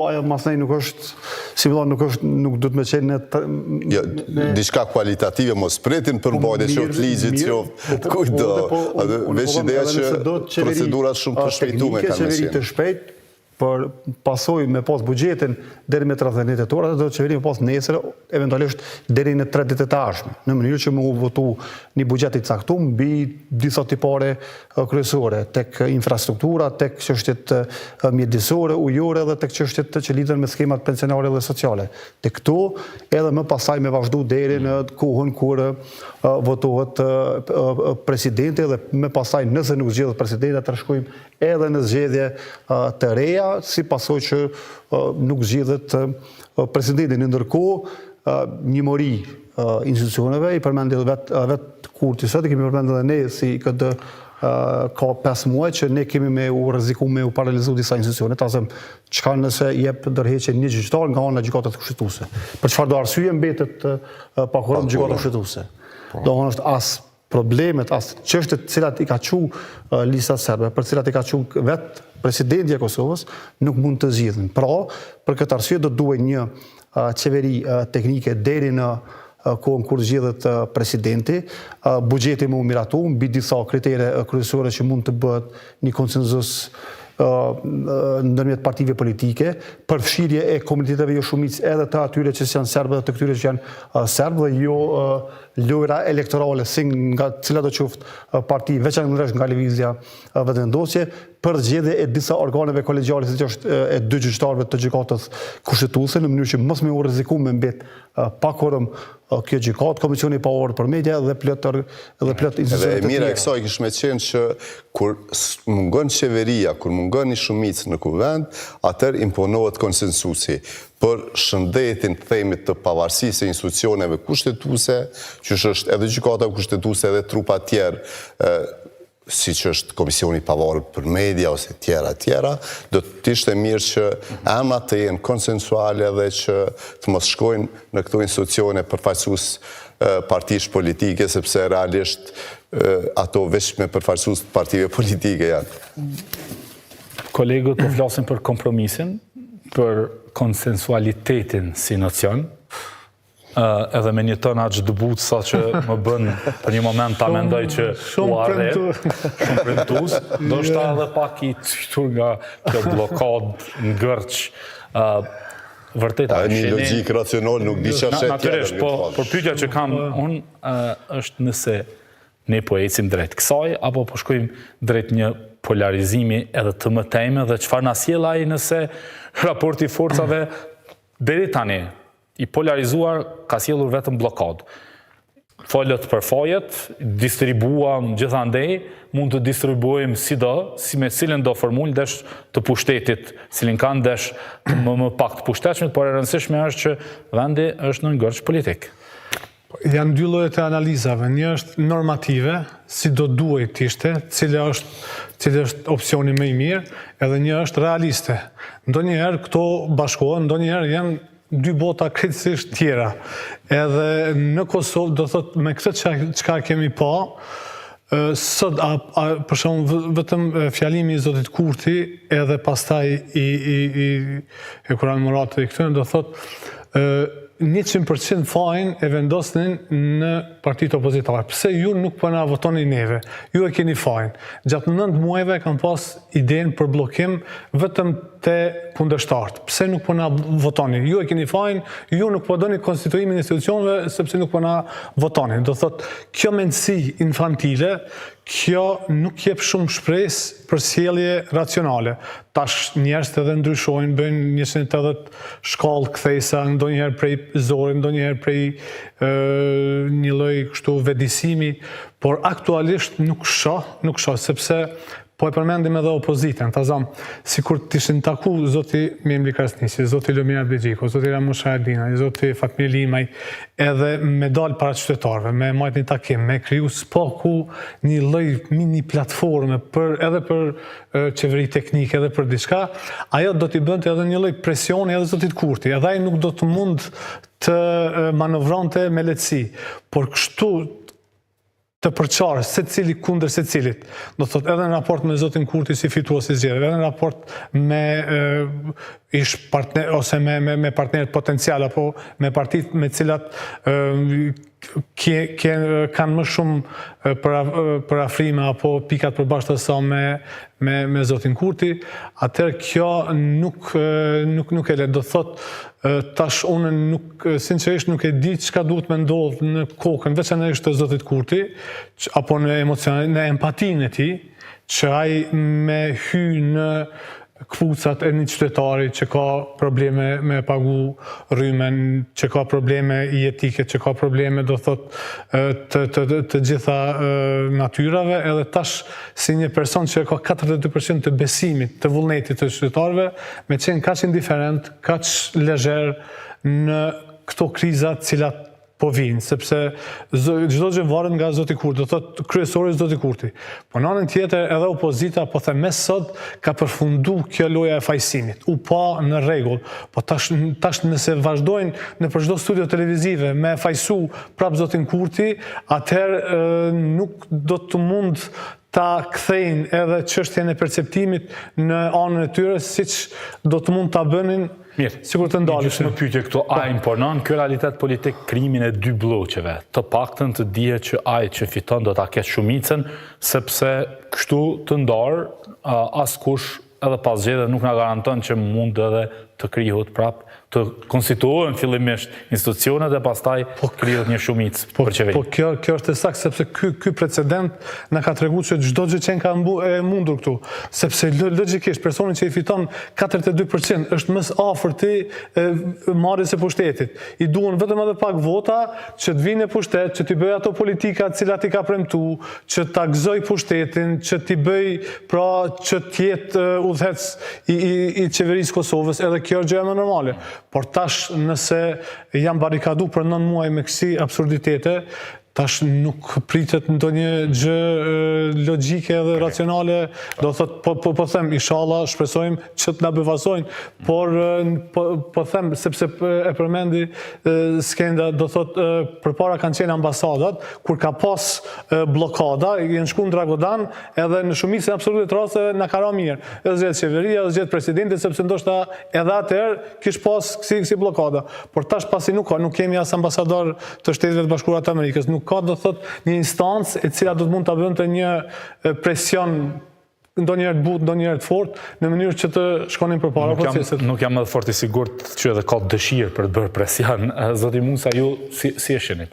Ajo masnej nuk është, si vëllai nuk do të më qenë diçka kualitative mos pritin për mbajtje qoftë ligjit qoftë kujdo. Veç ideja që procedurat shumë të shpejtuara kanë qeveri të shpejt, për pasoj me pas bugjetin deri me 31 tetor, atë do të qeveri me pas nesër, eventualisht deri në 3 ditë të ardhshme, në mënyrë që më votu një bugjet i caktuar mbi disa tipare kryesore, tek infrastruktura, tek çështjet mjedisore, ujore dhe tek çështjet që lidhen me skemat pensionare dhe sociale. Tek këto edhe më pasaj me vazhdu deri në kohën kur votohet presidenti dhe më pasaj nëse nuk zgjedhet presidenti të shkojmë edhe në zgjedhje të reja, si pasoj që nuk zgjidhet presidenti. Ndërkohë, një mori institucioneve, i përmendë vetë Kurti sot, i kemi përmendë edhe ne si këtë ka 5 muaj që ne kemi me u rreziku me u paralizu disa institucione, tasëm çka nëse jep ndërheqje një gjyqtar nga ana e gjykatës kushtetuese. Për çfarë do arsye mbetet pakuron gjykata kushtetuese. Do është as problemet, as çështjet të cilat i ka qu lista serbe, për cilat i ka qu vetë presidenti e Kosovës, nuk mund të zgjidhen. Pra, për këtë arsye do duhet një qeveri teknike deri në kohën kur zgjidhet presidenti, buxheti më u miratu, mbi disa kritere kryesore që mund të bëhet një konsenzus ndërmjet partive politike, përfshirje e komuniteteve jo shumicë edhe të atyre që janë serbë dhe të këtyre që janë serbë dhe jo lojra elektorale si nga cilat do qoftë parti veçanërisht nga lëvizja vetëvendosje, për zgjedhje e disa organeve kolegjiale siç është e 2 gjyqtarëve të gjykatës kushtetuese, në mënyrë që mos me u rreziku me mbet pa quorum kjo gjykatë, komisioni i pavarur për media dhe plot institucione. Dhe mira e kësaj kish me qenë që kur mungon qeveria, kur mungon një shumicë në kuvend, atëherë imponohet konsensusi për shëndetin themit të pavarësisë e institucioneve kushtetuese, që është edhe gjykata kushtetuese edhe trupa tjerë, si që është komisioni pavarur për media ose tjera, do të ishte mirë që emrat të jenë konsensuale dhe që të mos shkojnë në këto institucione përfaqësues partish politike, sepse realisht ato veç me përfaqësues të partive politike janë. Kolegët po flasin për kompromisin, për konsensualitetin si nocion, edhe me një tënë aq dëbut sa që më bën për një moment ta mendoj që u arre, shumë premtues, ndoshta edhe pak i cytur nga kjo blokad ngërç. Vërtet një logjik racional nuk di çfarë tjetër. Natyrisht, por pyetja që kam unë është nëse ne po ecim drejt kësaj apo po shkojmë drejt një polarizimi edhe të mëtejme dhe çfarë na sjell ai nëse raporti forcave deri tani i polarizuar ka sjellur vetëm blokadë. Folët për fajet, distribuam gjithandej, mund të distribuojmë si me cilën do formulë desh të pushtetit, cilin kanë desh më pak të pushtetshmit, por e rëndësishme është që vendi është në ngërç politik. Janë 2 lloje të analizave. Një është normative, si do duhet të ishte, cili është opsioni më i mirë, edhe një është realiste. Ndonjëherë këto bashkohen, ndonjëherë janë 2 bota kritikisht tjera. Edhe në Kosovë, do thot, me këtë çka kemi pa, sot, për shembull, vetëm fjalimi i Zotit Kurti, edhe pastaj e Kur'an Murati i këtyre, do thot, 100% fajin e vendosnin në partitë opozitare. Pse ju nuk po na votoni neve? Ju e keni fajin. Gjatë 9 muajve kam pas idenë për bllokim vetëm te kundërshtarët. Pse nuk po na votoni? Ju e keni fajin, ju nuk po doni konstituimin e institucioneve sepse nuk po na votoni. Do thot, kjo mendësi infantile, kjo nuk jep shumë shpresë për sjellje racionale. Tash njerëzit edhe ndryshojnë, bëjnë 180 shkallë kthesa, ndonjëherë prej zori, ndonjëherë prej një lloj kështu vetëdijsimi, por aktualisht nuk shoh, sepse po e përmendim edhe opozitën, tazam, sikur të ishin taku zoti Memri Krasnisi, zoti Lumir Abdixhiku, zoti Ramush Haradinaj, zoti Fatmir Limaj, edhe me dalë para qytetarëve, me marrë një takim, me kriju spaku një lloj mini platforme edhe për qeveri teknike edhe për diçka, ajo do t'i bënte edhe një lloj presioni edhe zotit Kurti, edhe ai nuk do të mund të manovronte me lehtësi, por kështu të përqarë se cili kundër se cilit. Do të thotë edhe në raport me Zotin Kurti si fitues i zgjedhjeve, edhe në raport me ish partner ose me partnerët potencial apo me partitë me cilat kanë më shumë për afrime apo pikat përbashkëta sa me Zotin Kurti, atëherë kjo nuk e le. Do thotë tash unë sinqerisht nuk e di çka duhet me ndodhë në kokën veçanërisht të Zotit Kurti apo në empatinë e tij, që ai me hy në kfucat e një qytetari që ka probleme me pagu rrymen, që ka probleme jetike, që ka probleme do thot të gjitha natyrave, edhe tash si një person që ka 42% të besimit, të vullnetit të qytetarëve, me qenë kaq indiferent, kaq lezher në këto krizat cilat po vinë, sepse çdo gjë varet nga Zoti Kurti, do thotë kryesori Zoti Kurti. Po në anën tjetër edhe opozita po them mes sot ka përfundu kjo loja e fajsimit. U pa në rregull, po tash nëse vazhdojnë në për çdo studio televizive me fajsu prap Zotin Kurti, atëherë nuk do të mund ta kthejnë edhe çështjen e perceptimit në anën e tyre, siç do të mund ta bënin. Mirë, sikur të ndalë. Gjysmë pyetje këtu, a imponon ky realitet politik krimin e dy bloqeve? Të paktën të dihet që ai që fiton do ta ketë shumicën, sepse kështu të ndarë askush edhe pas zgjedhjeve nuk na garanton që mund edhe të krijohet prap, të konstituohen fillimisht institucionet dhe pastaj krijohet një shumicë për qeveri. Po kjo është e saktë, sepse ky precedent na ka treguar që çdo gjë që ka mundur këtu, sepse logjikisht personi që i fiton 42% është më afër ti marrjes së pushtetit. I duan vetëm edhe pak vota që të vinë në pushtet, që t'i bëj ato politika të cilat i ka premtuar, që ta gëzoj pushtetin, që t'i bëj pra që të jetë udhëhec i qeverisë Kosovës, edhe kjo gjë është normale. Por tash nëse jam barikadu për 9 muaj me kësi absurditete, tash nuk pritet ndonjë gjë logjike dhe racionale, do thot po them inshallah shpresojmë që të na befasojnë, por po them sepse e përmendi skenda, do thot përpara kanë qenë ambasadat kur ka pas bllokada, janë shkuar në Dragodan, edhe në shumicën absolute të rasteve na ka rënë mirë. Edhe zgjedh qeveria, edhe zgjedh presidenti, sepse ndoshta edhe atëherë kish pas kësi bllokada. Por tash pasi nuk kemi as ambasador të Shteteve të Bashkuara të Amerikës, nuk ka do thot një instancë e cila do të mund ta bënte një presion ndonjëherë të butë, ndonjëherë të fortë, në mënyrë që të shkonin përpara procesit. Nuk jam edhe fort i sigurt që edhe ka dëshirë për të bërë presion. Zoti Musa, ju si e shihni?